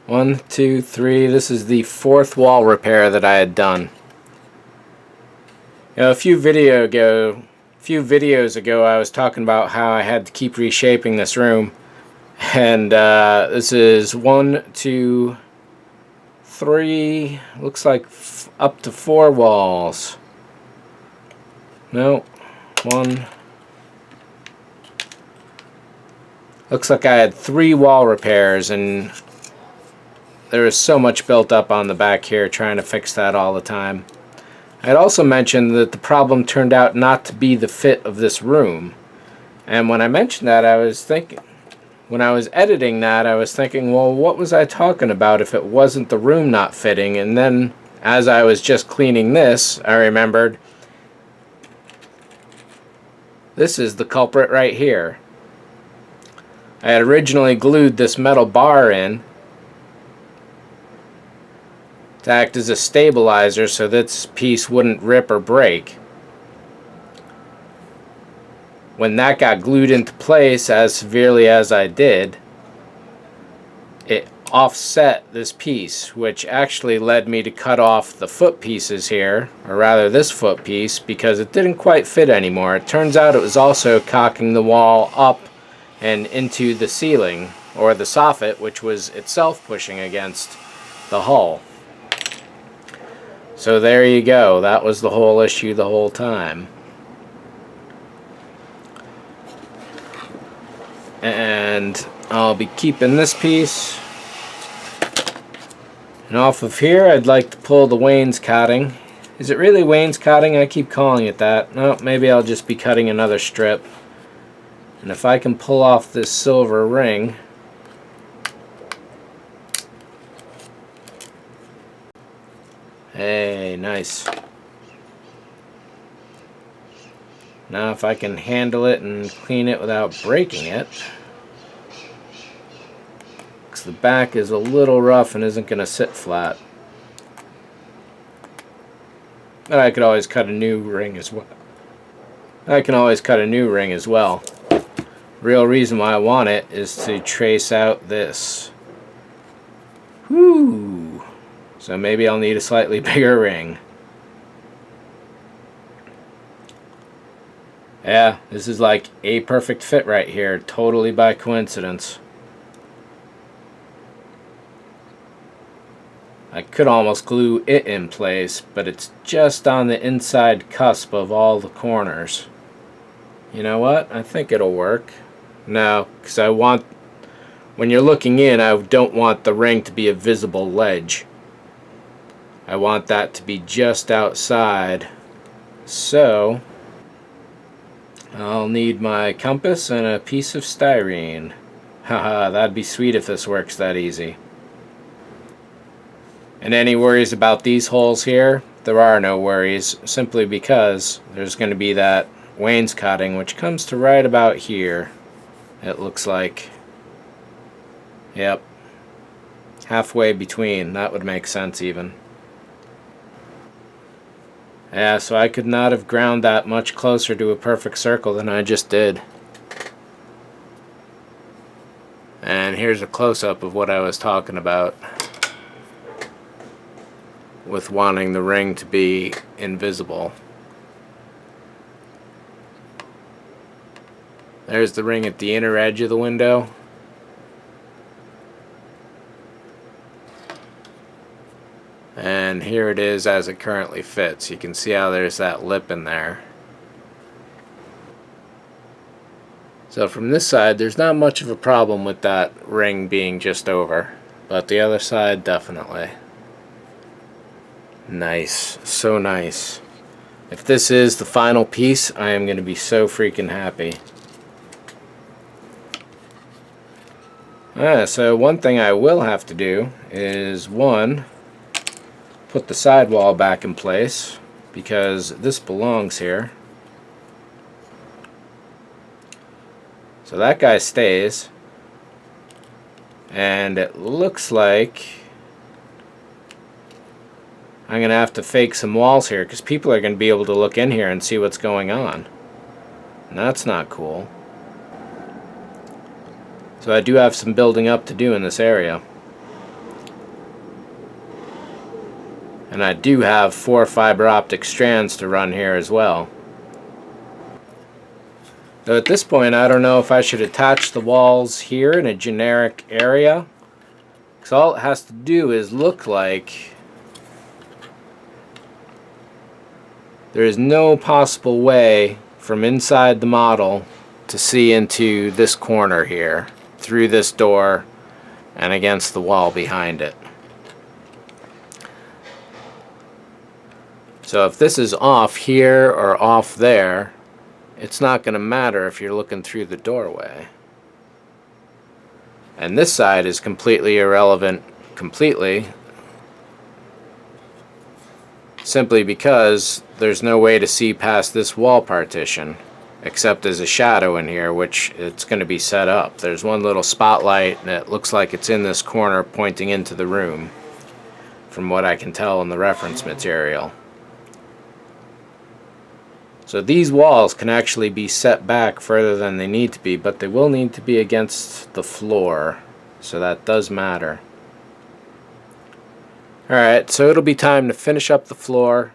1, 2, 3. This is the 4th wall repair that I had done. You know, a few videos ago I was talking about how I had to keep reshaping this room, and this is 1, 2, 3, looks like up to 4 walls. No, 1. Looks like I had 3 wall repairs, and there was so much built up on the back here trying to fix that all the time. I had also mentioned that the problem turned out not to be the fit of this room. And when I mentioned that, I was thinking, when I was editing that, I was thinking, well, what was I talking about if it wasn't the room not fitting? And then, as I was just cleaning this, I remembered, this is the culprit right here. I had originally glued this metal bar in to act as a stabilizer so this piece wouldn't rip or break. When that got glued into place as severely as I did, it offset this piece, which actually led me to cut off the foot pieces here, or rather this foot piece, because it didn't quite fit anymore. It turns out it was also cocking the wall up and into the ceiling, or the soffit, which was itself pushing against the hull. So there you go, that was the whole issue the whole time. And I'll be keeping this piece. And off of here I'd like to pull the wainscoting. Is it really wainscoting? I keep calling it that. No, maybe I'll just be cutting another strip. And if I can pull off this silver ring, hey, nice. Now if I can handle it and clean it without breaking it, because the back is a little rough and isn't going to sit flat. But I could always cut a new ring as well. I can always cut a new ring as well. Real reason why I want it is to trace out this. Whoo! So maybe I'll need a slightly bigger ring. Yeah, this is like a perfect fit right here, totally by coincidence. I could almost glue it in place, but it's just on the inside cusp of all the corners. You know what? I think it'll work. No, because I want, when you're looking in, I don't want the ring to be a visible ledge. I want that to be just outside. So I'll need my compass and a piece of styrene. Haha, that'd be sweet if this works that easy. And any worries about these holes here? There are no worries, simply because there's going to be that wainscoting, which comes to right about here. It looks like. Yep. Halfway between. That would make sense even. Yeah, so I could not have ground that much closer to a perfect circle than I just did. And here's a close-up of what I was talking about with wanting the ring to be invisible. There's the ring at the inner edge of the window. And here it is as it currently fits. You can see how there's that lip in there. So from this side, there's not much of a problem with that ring being just over. But the other side, definitely. Nice. So nice. If this is the final piece, I am going to be so freaking happy. So one thing I will have to do is, one, put the sidewall back in place, because this belongs here. So that guy stays. And it looks like I'm going to have to fake some walls here, because people are going to be able to look in here and see what's going on. And that's not cool. So I do have some building up to do in this area. And I do have 4 fiber optic strands to run here as well. So at this point, I don't know if I should attach the walls here in a generic area, because all it has to do is look like there is no possible way from inside the model to see into this corner here, through this door, and against the wall behind it. So if this is off here or off there, it's not going to matter if you're looking through the doorway. And this side is completely irrelevant completely, simply because there's no way to see past this wall partition except as a shadow in here, which it's going to be set up. There's one little spotlight that looks like it's in this corner pointing into the room, from what I can tell in the reference material. So these walls can actually be set back further than they need to be, but they will need to be against the floor, so that does matter. Alright, so it'll be time to finish up the floor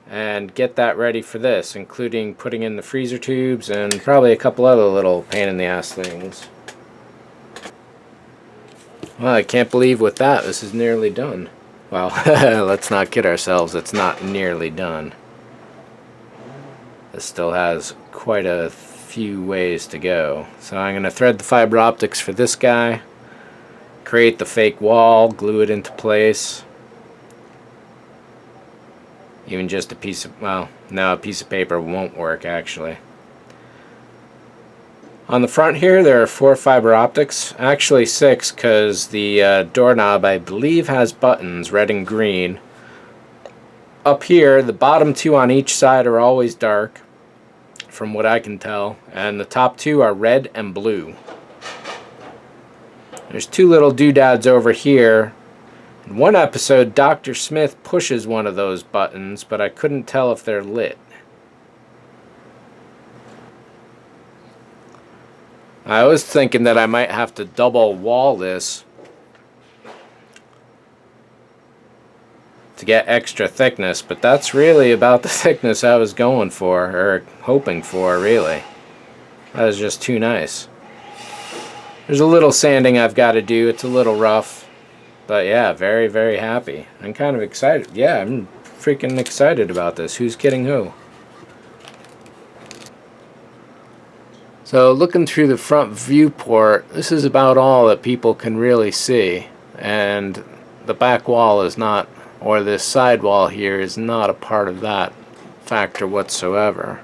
and get that ready for this, including putting in the freezer tubes and probably a couple other little pain in the ass things. Well, I can't believe with that this is nearly done. Well, let's not kid ourselves, it's not nearly done. This still has quite a few ways to go. So I'm going to thread the fiber optics for this guy, create the fake wall, glue it into place. Even just a piece of, well, no, a piece of paper won't work actually. On the front here there are 4 fiber optics, actually 6 because the doorknob I believe has buttons, red and green. Up here, the bottom 2 on each side are always dark, from what I can tell, and the top 2 are red and blue. There's 2 little doodads over here. In one episode, Dr. Smith pushes one of those buttons, but I couldn't tell if they're lit. I was thinking that I might have to double wall this to get extra thickness, but that's really about the thickness I was going for, or hoping for, really. That was just too nice. There's a little sanding I've got to do, it's a little rough, but yeah, very, very happy. I'm kind of excited. Yeah, I'm freaking excited about this. Who's kidding who? So looking through the front viewport, this is about all that people can really see, and the back wall is not, or this side wall here is not a part of that factor whatsoever.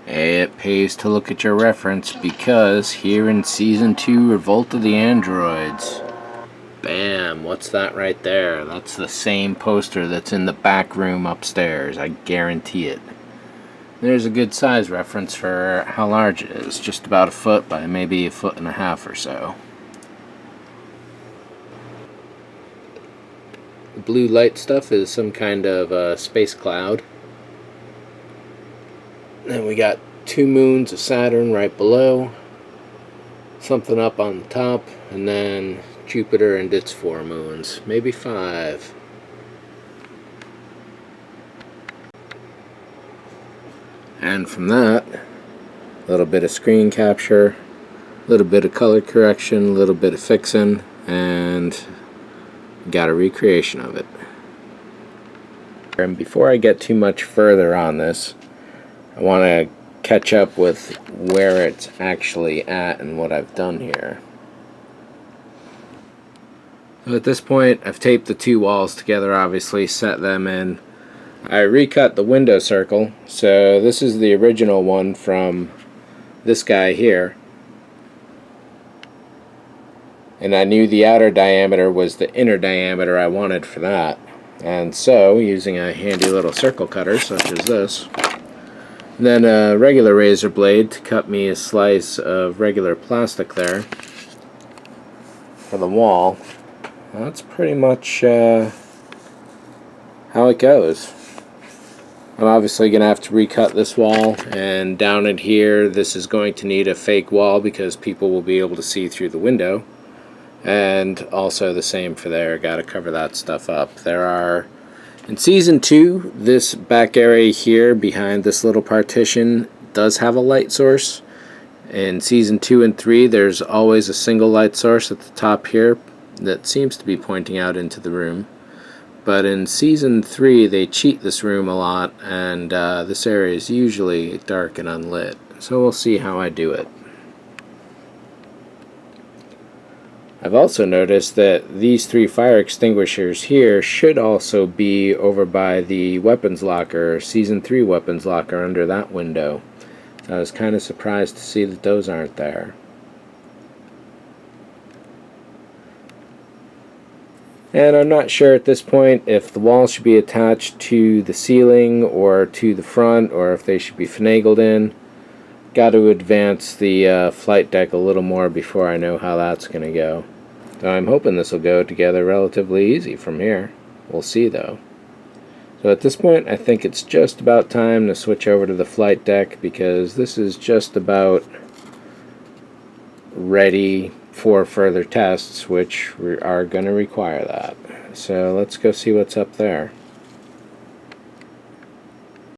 It pays to look at your reference, because here in Season 2 Revolt of the Androids, bam, what's that right there? That's the same poster that's in the back room upstairs, I guarantee it. There's a good size reference for how large it is, just about 1 foot by maybe 1.5 feet or so. The blue light stuff is some kind of space cloud. Then we got 2 moons of Saturn right below, something up on the top, and then Jupiter and its 4 moons, maybe 5. And from that, a little bit of screen capture, a little bit of color correction, a little bit of fixing, and got a recreation of it. And before I get too much further on this, I want to catch up with where it's actually at and what I've done here. So at this point, I've taped the 2 walls together, obviously, set them in. I recut the window circle, so this is the original one from this guy here. And I knew the outer diameter was the inner diameter I wanted for that. And so, using a handy little circle cutter such as this, then a regular razor blade to cut me a slice of regular plastic there for the wall. That's pretty much how it goes. I'm obviously going to have to recut this wall, and down in here this is going to need a fake wall because people will be able to see through the window. And also the same for there, got to cover that stuff up. There are, in Season 2, this back area here behind this little partition does have a light source. In Season 2 and 3 there's always a single light source at the top here that seems to be pointing out into the room. But in Season 3 they cheat this room a lot, and this area is usually dark and unlit. So we'll see how I do it. I've also noticed that these 3 fire extinguishers here should also be over by the weapons locker, Season 3 weapons locker under that window. So I was kind of surprised to see that those aren't there. And I'm not sure at this point if the walls should be attached to the ceiling or to the front, or if they should be finagled in. Got to advance the flight deck a little more before I know how that's going to go. So I'm hoping this will go together relatively easy from here. We'll see though. So at this point I think it's just about time to switch over to the flight deck, because this is just about ready for further tests, which are going to require that. So let's go see what's up there.